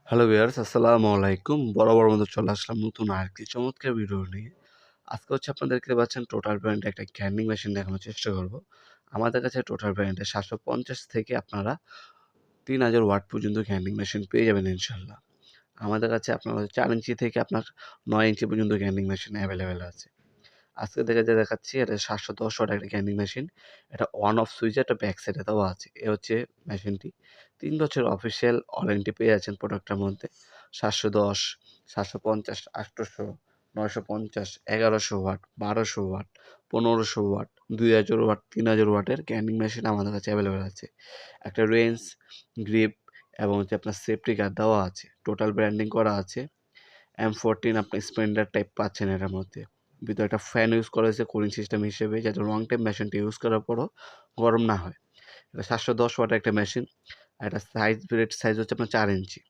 Hello viewers, আসসালামু আলাইকুম। বরাবর মতো চলে আসলাম নতুন আরেকটি চমৎকার ভিডিও নিয়ে। আজকে আপনারা দেখতে পাচ্ছেন টোটাল ব্র্যান্ডের একটা গ্রাইন্ডিং মেশিন দেখানোর চেষ্টা করব। আমাদের কাছে টোটাল ব্র্যান্ডের ৭৫০ থেকে আপনারা ৩,০০০ ওয়াট পর্যন্ত গ্রাইন্ডিং মেশিন পেয়ে যাবেন ইনশাআল্লাহ। আমাদের কাছে আপনার ৪ ইঞ্চি থেকে আপনার ৯ ইঞ্চি পর্যন্ত গ্রাইন্ডিং মেশিন অ্যাভেলেবেল আছে। আজকে দেখাচ্ছি এটা ৭১০ ওয়াট একটা গ্রাইন্ডিং মেশিন। এটা অন অফ সুইচ একটা ব্যাক সাইডে দেওয়া আছে। এ হচ্ছে মেশিনটি। ৩ বছরের অফিসিয়াল ওয়ারেন্টি পেয়ে যাচ্ছেন প্রোডাক্টটার মধ্যে। ৭১০, ৭৫০, ৮০০, ৯৫০, ১১০০ ওয়াট, ১২০০ ওয়াট, ১৫০০ ওয়াট, ২০০০ ওয়াট, ৩,০০০ ওয়াটের গ্রাইন্ডিং মেশিন আমাদের কাছে অ্যাভেলেবেল আছে। একটা রেঞ্জ, গ্রিপ এবং আপনার সেফটি গার্ড দেওয়া আছে। টোটাল ব্র্যান্ডিং করা আছে। M14 আপনি স্প্লেন্ডার টাইপ পাচ্ছেন এটার মধ্যে। ভিতরে একটা ফ্যান ইউজ করা হয়েছে কুলিং সিস্টেম হিসেবে, যাতে লং টাইম মেশিনটা ইউজ করার পরও গরম না হয়। এটা ৭১০ ওয়াটের একটা মেশিন। আর এটা সাইজ হচ্ছে আপনার ৪ ইঞ্চি।